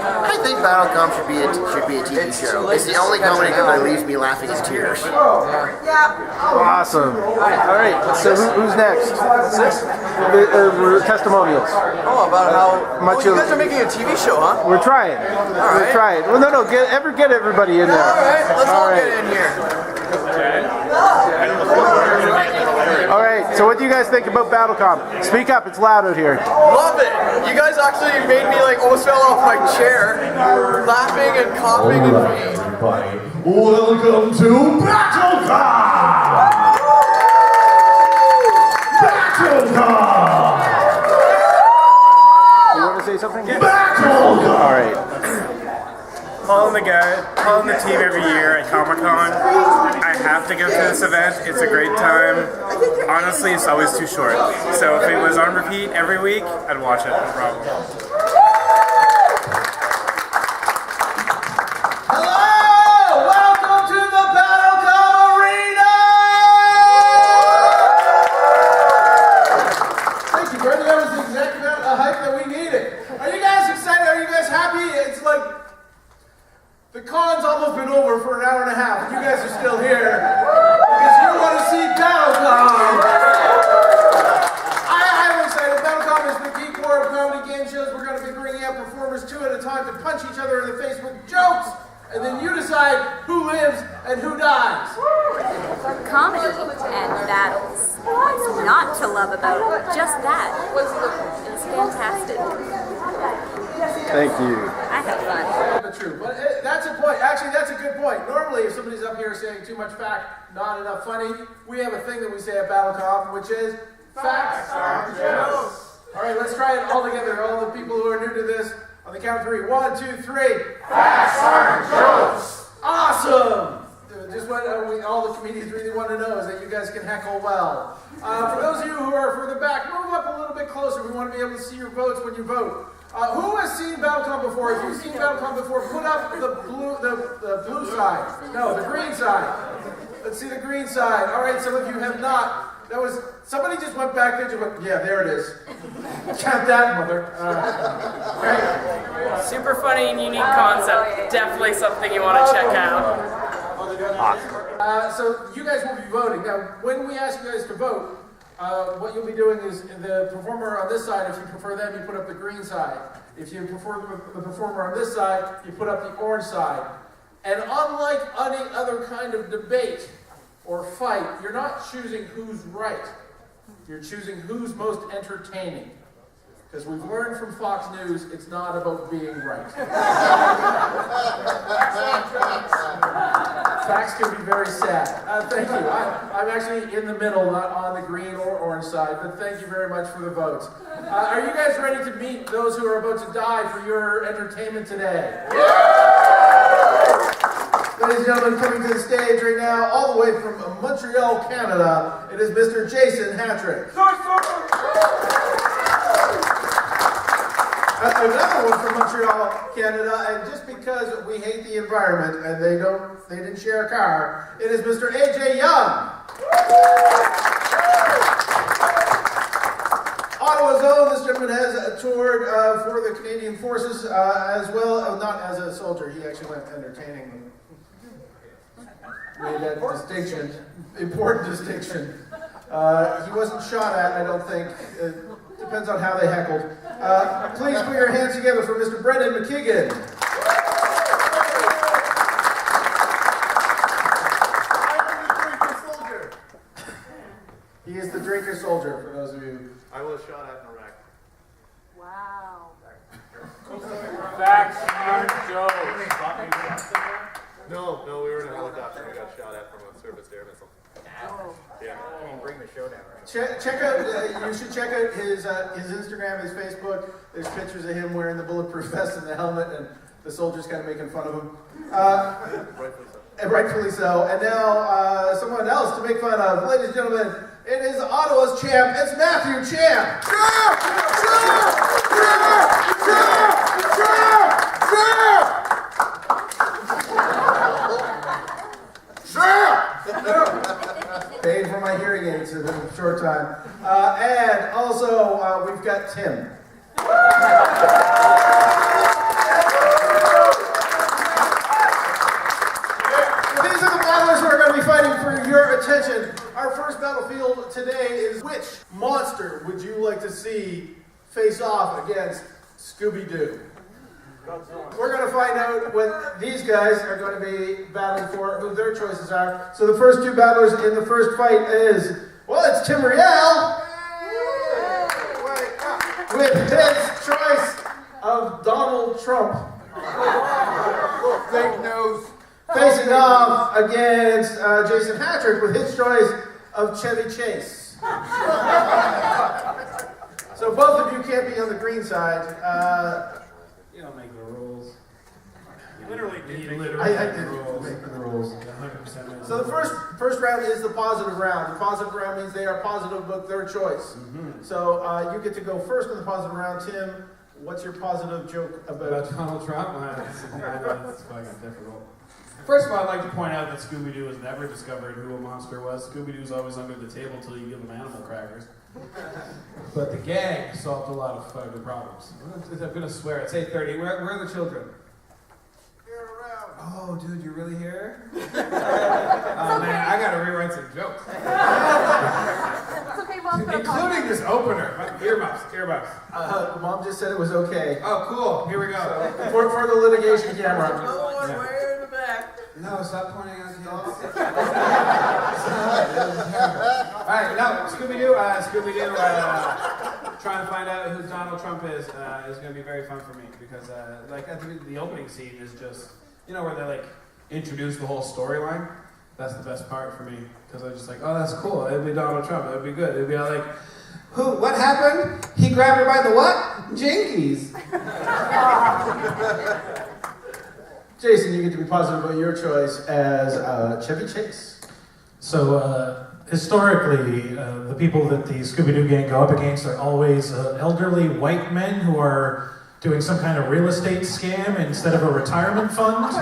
I think BattleCOM should be a TV show. It's the only comedy that leaves me laughing in tears. Awesome. All right. So who's next? Testimonials. Oh, about how much you guys are making a TV show, huh? We're trying. We're trying. Well, no. Get everybody in there. All right. Let's all get in here. All right, so what do you guys think about BattleCOM? Speak up, it's loud out here. Love it! You guys actually made me almost fell off my chair, laughing and coughing and pain. Welcome to BattleCOM! BattleCOM! You want to say something? BattleCOM! All right. Calling the team every year at Comic-Con. I have to go to this event. It's a great time. Honestly, it's always too short. So if it was on repeat every week, I'd watch it, no problem. Hello! Welcome to the BattleCOM Arena! Thank you, Bernie. That was the exact amount of hype that we needed. Are you guys excited? Are you guys happy? It's like the con's almost been over for an hour and a half, and you guys are still here because you want to see BattleCOM. I'm excited. BattleCOM is the geek war of comedy game shows. We're going to be bringing out performers two at a time to punch each other in the face with jokes, and then you decide who lives and who dies. Comedy and battles. What's not to love about it? Just that. It's fantastic. Thank you. I had fun. True, but that's a point. Actually, that's a good point. Normally, if somebody's up here saying too much fact, not enough funny, we have a thing that we say at BattleCOM, which is facts aren't jokes. All right, let's try it all together. All the people who are new to this, on the count of three. 1, 2, 3. Facts aren't jokes. Awesome. Just what all the comedians really want to know is that you guys can heckle well. For those of you who are further back, move up a little bit closer. We want to be able to see your votes when you vote. Who has seen BattleCOM before? If you've seen BattleCOM before, put up the blue side. No, the green side. Let's see the green side. All right, some of you have not. That was somebody just went back there and went, yeah, there it is. Count that, mother. Right. Super funny and unique concept. Definitely something you want to check out. So you guys will be voting. Now, when we ask you guys to vote, what you'll be doing is the performer on this side, if you prefer them, you put up the green side. If you prefer the performer on this side, you put up the orange side. And unlike any other kind of debate or fight, you're not choosing who's right. You're choosing who's most entertaining. Because we've learned from Fox News, it's not about being right. Facts can be very sad. Thank you. I'm actually in the middle, not on the green or orange side, but thank you very much for the votes. Are you guys ready to meet those who are about to die for your entertainment today? Ladies and gentlemen, coming to the stage right now, all the way from Montreal, Canada, it is Mr. Jason Hatrick. Another one from Montreal, Canada, and just because we hate the environment and they didn't share a car, it is Mr. AJ Young. Ottawa's own, this gentleman has toured for the Canadian Forces as well, not as a soldier, he actually went entertaining them. Made that distinction, important distinction. He wasn't shot at, I don't think. Depends on how they heckled. Please put your hands together for Mr. Brendan McKeegan. He is the drinker soldier, for those of you. I was shot at in Iraq. Wow. Facts aren't jokes. No, we were in a helicopter and we got shot at from a surface air missile. Yeah. Bring the show down. Check out. You should check out his Instagram, his Facebook. There's pictures of him wearing the bulletproof vest and the helmet, and the soldiers kind of making fun of him. Rightfully so. And rightfully so. And now someone else to make fun of. Ladies and gentlemen, it is Ottawa's champ. It's Matthew Champ. Paid for my hearing aids in a short time. And also, we've got Tim. face off against Scooby Doo. We're going to find out what these guys are going to be battling for, who their choices are. So the first two battlers in the first fight is, well, it's Tim Riel with his choice of Donald Trump. Fake nose. Facing off against Jason Hatrick with his choice of Chevy Chase. So both of you can't be on the green side. You don't make the rules. Literally, I did make the rules. 100%. So the first round is the positive round. The positive round means they are positive about their choice. So you get to go first in the positive round. Tim, what's your positive joke about? Donald Trump? I know it's fucking difficult. First of all, I'd like to point out that Scooby Doo has never discovered who a monster was. Scooby Doo's always under the table until you give him animal crackers. But the gang solved a lot of fucking problems. I'm gonna swear, it's 8:30. Where are the children? Here around. Oh, dude, you're really here? Oh man, I gotta rewrite some jokes. It's okay, Mom. Including this opener. Earmuffs. Mom just said it was okay. Oh, cool. Here we go. For the litigation camera. Another one way in the back. No, stop pointing out the Alright, no, Scooby-Doo, trying to find out who Donald Trump is going to be very fun for me because, like, at the opening scene is just, you know, where they, like, introduce the whole storyline. That's the best part for me because I'm just like, oh, that's cool. It'd be Donald Trump. It'd be good. It'd be all like, who? What happened? He grabbed her by the what? Jinkies. Jason, you get to be positive about your choice as Chevy Chase. So, historically, the people that the Scooby-Doo gang go up against are always elderly white men who are doing some kind of real estate scam instead of a retirement fund.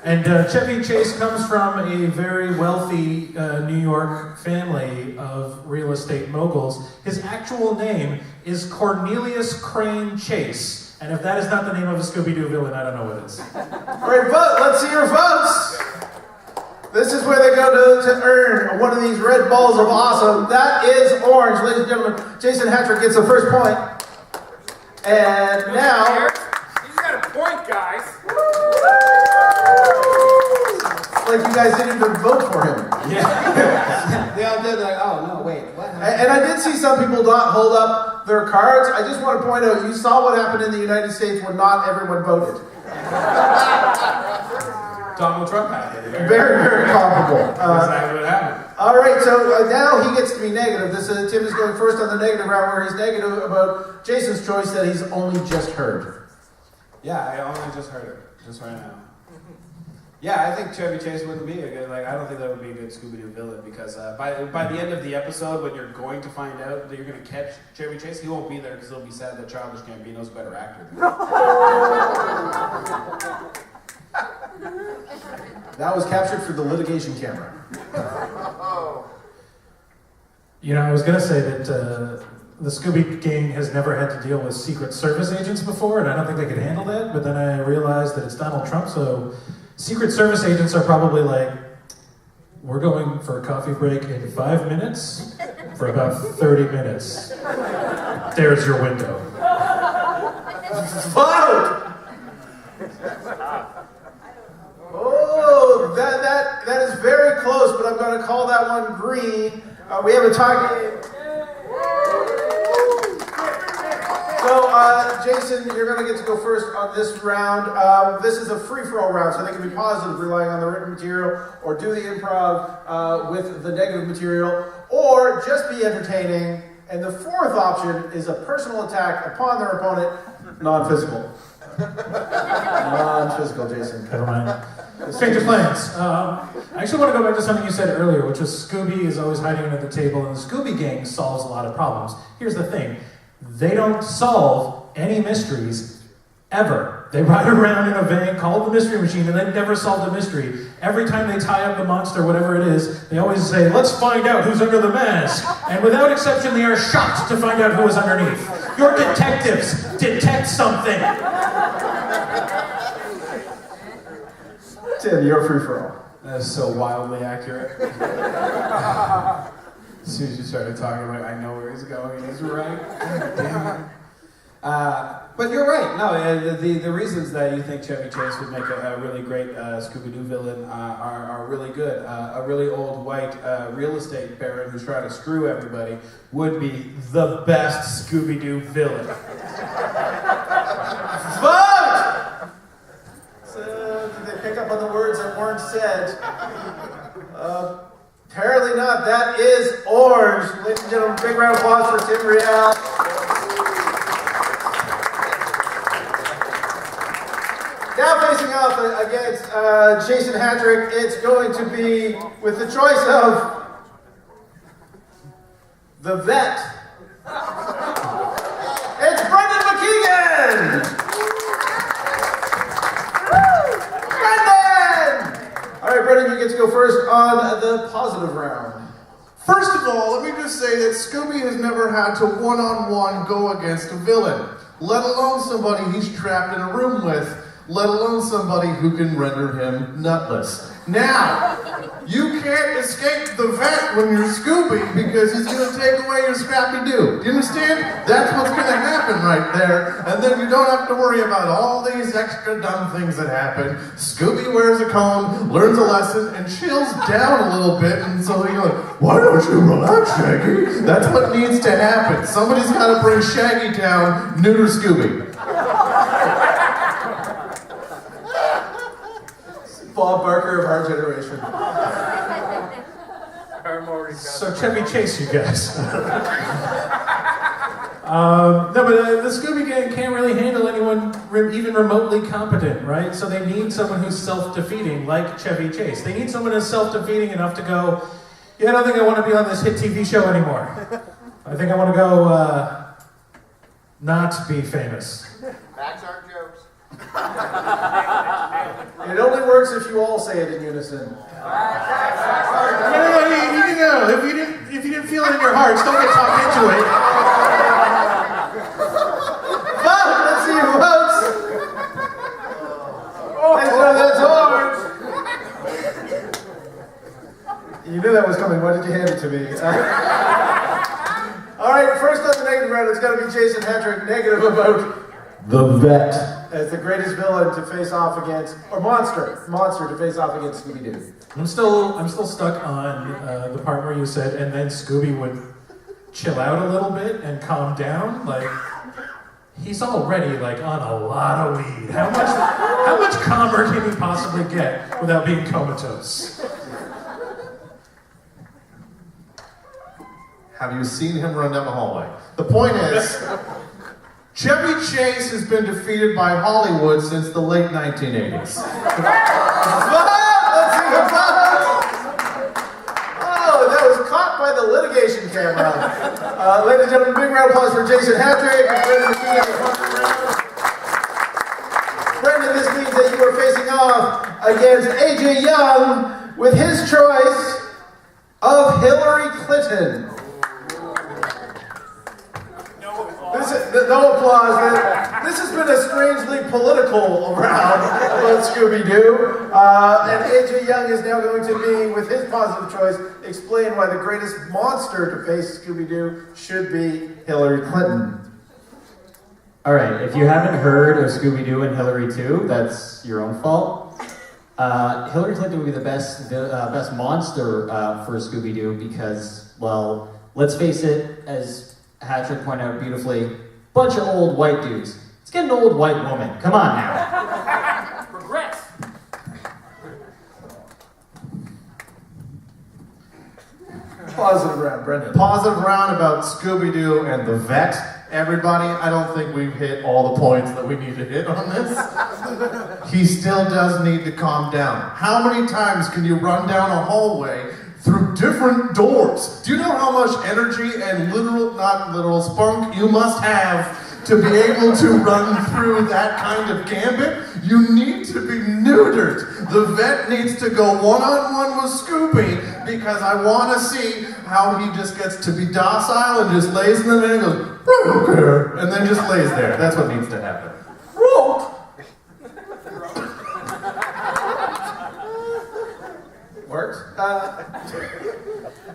And Chevy Chase comes from a very wealthy New York family of real estate moguls. His actual name is Cornelius Crane Chase. And if that is not the name of a Scooby Doo villain, I don't know what is. All right, vote. Let's see your votes. This is where they go to earn one of these red balls of awesome. That is orange, ladies and gentlemen. Jason Hatrick gets the first point. And now... He's got a point, guys. Like you guys didn't even vote for him. Yeah. They all did like, oh, no, wait, what happened? And I did see some people not hold up their cards. I just want to point out, you saw what happened in the United States when not everyone voted. Donald Trump happened. Very, very comparable. Exactly what happened. All right, so now he gets to be negative. Tim is going first on the negative round, where he's negative about Jason's choice that he's only just heard. Yeah, I only just heard it, just right now. Yeah, I think Chevy Chase wouldn't be a good, like, I don't think that would be a good Scooby Doo villain because by the end of the episode, when you're going to find out that you're going to catch Chevy Chase, he won't be there because he'll be sad that Childish Gambino's a better actor than him. That was captured for the litigation camera. You know, I was going to say that the Scooby gang has never had to deal with Secret Service agents before, and I don't think they could handle that, but then I realized that it's Donald Trump, so Secret Service agents are probably like, we're going for a coffee break in 5 minutes for about 30 minutes. There's your window. Vote! Oh, that is very close, but I'm going to call that one green. We have a tie game. So, Jason, you're going to get to go first on this round. This is a free-for-all round, so they can be positive, relying on the written material, or do the improv with the negative material, or just be entertaining. And the fourth option is a personal attack upon their opponent, non-physical. Non-physical, Jason. Never mind. Change of plans. I actually want to go back to something you said earlier, which was Scooby is always hiding under the table, and the Scooby gang solves a lot of problems. Here's the thing. They don't solve any mysteries, ever. They ride around in a van called the Mystery Machine, and they've never solved a mystery. Every time they tie up the monster, whatever it is, they always say, let's find out who's under the mask. And without exception, they are shocked to find out who is underneath. Your detectives detect something. Tim, you're free for all. That is so wildly accurate. As soon as you started talking about, I know where he's going. He's right. Damn it. But you're right. No, the reasons that you think Chevy Chase would make a really great Scooby Doo villain are really good. A really old white real estate baron who's trying to screw everybody would be the best Scooby Doo villain. Vote! So, did they pick up on the words that weren't said? Apparently not. That is orange. Ladies and gentlemen, big round of applause for Tim Riel. Now facing off against Jason Hadrick, it's going to be with the choice of the vet. It's Brendan McKeegan! Brendan! All right, Brendan, you get to go first on the positive round. First of all, let me just say that Scooby has never had to one-on-one go against a villain, let alone somebody he's trapped in a room with, let alone somebody who can render him nutless. Now, you can't escape the vet when you're Scooby because he's going to take away your Scrappy Doo. Do you understand? That's what's going to happen right there. And then you don't have to worry about all these extra dumb things that happen. Scooby wears a comb, learns a lesson, and chills down a little bit. And so you're like, why don't you relax, Shaggy? That's what needs to happen. Somebody's got to bring Shaggy down, neuter Scooby. Bob Barker of our generation. So Chevy Chase, you guys. No, but the Scooby Gang can't really handle anyone even remotely competent, right? So they need someone who's self-defeating, like Chevy Chase. They need someone who's self-defeating enough to go, yeah, I don't think I want to be on this hit TV show anymore. I think I want to go not be famous. Facts aren't jokes. It only works if you all say it in unison. No, if you didn't feel it in your hearts, don't get talked into it. Vote! Let's see who votes. That's orange. You knew that was coming. Why did you hand it to me? All right, first on the negative round, it's got to be Jason Hadrick, negative about the vet as the greatest villain to face off against, or monster to face off against Scooby Doo. I'm still stuck on the part where you said, and then Scooby would chill out a little bit and calm down. Like, he's already like on a lot of weed. How much calmer can he possibly get without being comatose? Have you seen him run down the hallway? The point is, Chevy Chase has been defeated by Hollywood since the late 1980s. Let's see who votes. Oh, that was caught by the litigation camera. Ladies and gentlemen, big round of applause for Jason Hadrick and Brendan McKeegan. Brendan, this means that you are facing off against AJ Young with his choice of Hillary Clinton. No applause. This has been a strangely political round about Scooby-Doo. And AJ Young is now going to be, with his positive choice, explain why the greatest monster to face Scooby-Doo should be Hillary Clinton. All right, if you haven't heard of Scooby-Doo and Hillary 2, that's your own fault. Hillary Clinton would be the best monster for Scooby-Doo because, well, let's face it, as Hattrick pointed out beautifully, bunch of old white dudes. Let's get an old white woman. Come on now. Progress. Positive round, Brendan. Positive round about Scooby-Doo and the vet. Everybody, I don't think we've hit all the points that we need to hit on this. He still does need to calm down. How many times can you run down a hallway through different doors? Do you know how much energy and not literal spunk you must have to be able to run through that kind of gambit? You need to be neutered. The vet needs to go one-on-one with Scooby because I want to see how he just gets to be docile and just lays in the bed and goes, "Okay," and then just lays there. That's what needs to happen. Worked.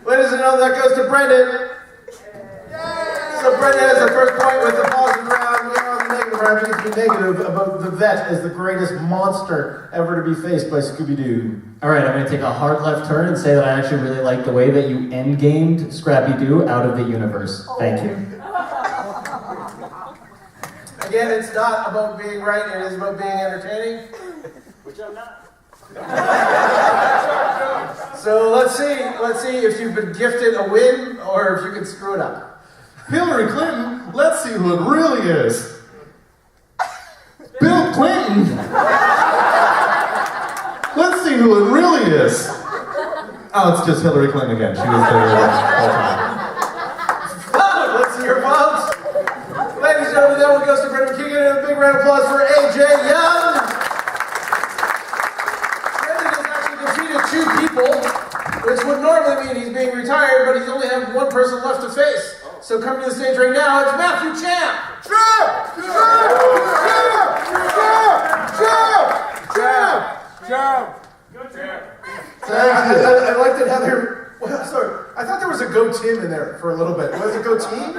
Ladies and ladies and gentlemen, that goes to Brendan. So Brendan has the first point with the positive round. We are on the negative round. You get to be negative about the vet as the greatest monster ever to be faced by Scooby Doo. All right, I'm going to take a hard left turn and say that I actually really like the way that you endgamed Scrappy Doo out of the universe. Thank you. Again, it's not about being right, it is about being entertaining. Which I'm not. So let's see if you've been gifted a win or if you can screw it up. Hillary Clinton, let's see who it really is. Bill Clinton. Let's see who it really is. Oh, it's just Hillary Clinton again. She was there the whole time. Let's see your votes. Ladies and gentlemen, that one goes to Brendan. Can you get a big round of applause for AJ Young? Brendan has actually defeated 2 people, which would normally mean he's being retired, but he's only have 1 person left to face. So coming to the stage right now, it's Matthew Champ! I liked it how there. Well, sorry, I thought there was a Go Tim in there for a little bit. Was it Go Team?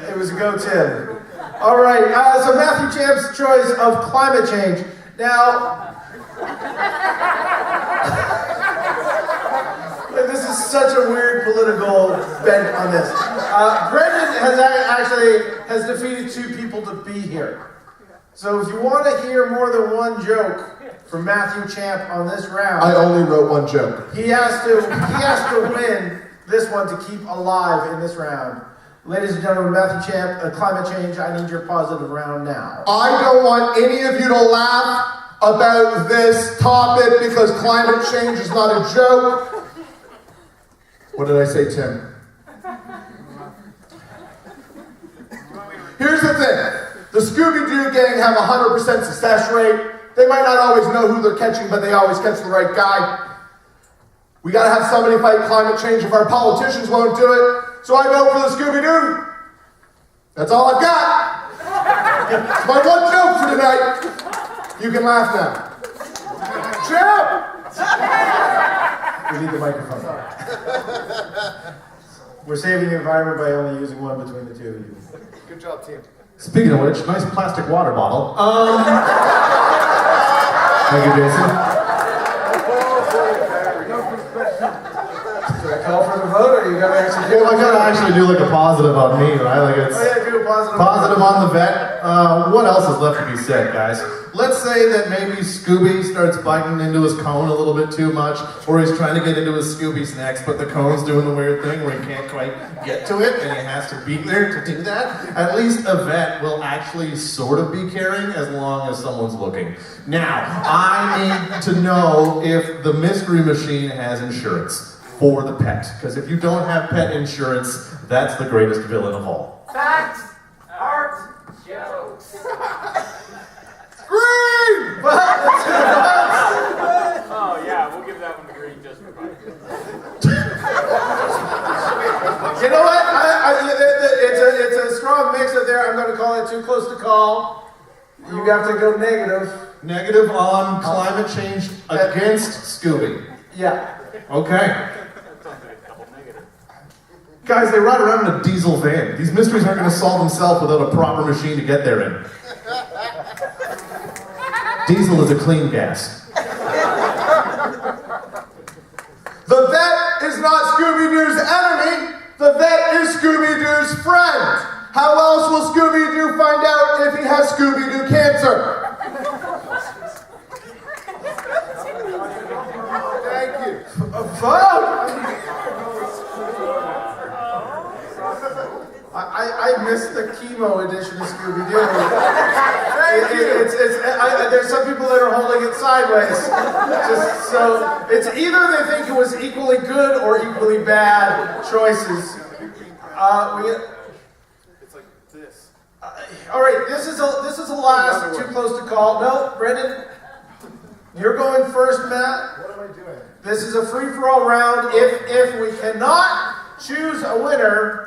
It was a Go Tim. All right, so Matthew Champ's choice of climate change. Now, this is such a weird political bent on this. Brendan has defeated 2 people to be here. So if you want to hear more than 1 joke from Matthew Champ on this round, I only wrote 1 joke. He has to win this one to keep alive in this round. Ladies and gentlemen, Matthew Champ, climate change. I need your positive round now. I don't want any of you to laugh about this topic because climate change is not a joke. What did I say, Tim? Here's the thing. The Scooby-Doo gang have a 100% success rate. They might not always know who they're catching, but they always catch the right guy. We gotta have somebody fight climate change if our politicians won't do it. So I vote for the Scooby-Doo. That's all I've got. It's my 1 joke for tonight. You can laugh now. Champ! We need the microphone. We're saving the environment by only using 1 between the 2 of you. Good job, team. Speaking of which, nice plastic water bottle. Thank you, Jason. Should I call for the vote, or you gotta actually do it? Well, I gotta actually do like a positive on me, right? Like it's do a positive. positive on the vet. What else is left to be said, guys? Let's say that maybe Scooby starts biting into his cone a little bit too much, or he's trying to get into his Scooby snacks, but the cone's doing the weird thing where he can't quite get to it, and he has to be there to do that. At least a vet will actually sort of be caring as long as someone's looking. Now, I need to know if the mystery machine has insurance for the pet, because if you don't have pet insurance, that's the greatest villain of all. Facts, art, jokes. Green! Oh yeah, we'll give that one green just for fun. You know what? It's a strong mix up there. I'm going to call it too close to call. You have to go negative. Negative on climate change against Scooby. Yeah. Okay. Guys, they ride around in a diesel van. These mysteries aren't going to solve themselves without a proper machine to get there in. Diesel is a clean gas. The vet is not Scooby-Doo's enemy. The vet is Scooby-Doo's friend. How else will Scooby-Doo find out if he has Scooby-Doo cancer? Thank you. A vote! I missed the chemo edition of Scooby-Doo. There's some people that are holding it sideways. So it's either they think it was equally good or equally bad choices. It's like this. All right, this is a last too close to call. No, Brendan, you're going first, Matt. What am I doing? This is a free-for-all round. If we cannot choose a winner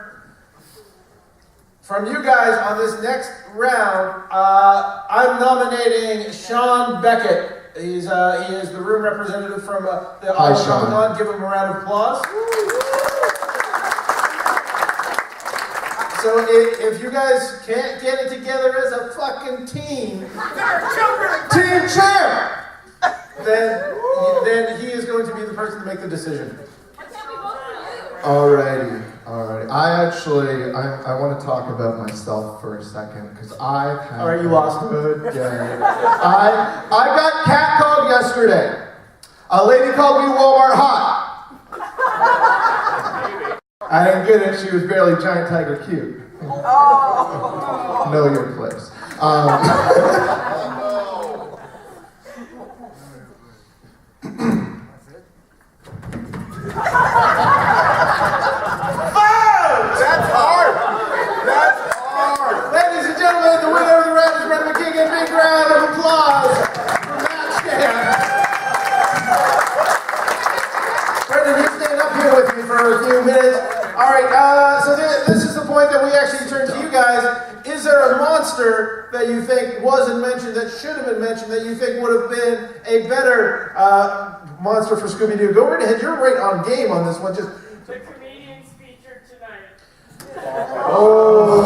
from you guys on this next round, I'm nominating Sean Beckett. He is the room representative from the Ottawa Comic Con. Give him a round of applause. So if you guys can't get it together as a fucking team, team champ, then he is going to be the person to make the decision. Alrighty. I want to talk about myself for a second because I've had. Alright, you lost. Good day. I got catcalled yesterday. A lady called me Walmart hot. I didn't get it. She was barely giant tiger cute. Know your place. That's hard. Ladies and gentlemen, the winner of the round is Brendan McKeegan. Big round of applause for match game. Brendan, you stand up here with me for a few minutes. All right, so this is the point that we actually turn to you guys. Is there a monster that you think wasn't mentioned, that should have been mentioned, that you think would have been a better monster for Scooby Doo? Go right ahead. You're right on game on this one. Just. The comedians featured tonight. Oh,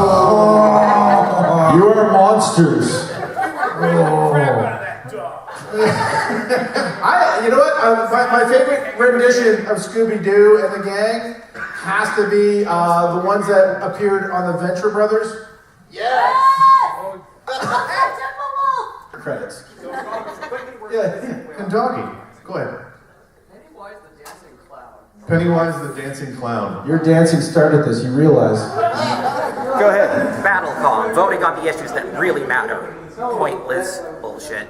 you are monsters. You know what? My favorite rendition of Scooby Doo and the gang has to be the ones that appeared on the Venture Brothers. Yes! Credits. Yeah, and Doggy. Go ahead. Pennywise the dancing clown. Your dancing started this, you realize. Go ahead. BattleCOM, voting on the issues that really matter. Pointless bullshit.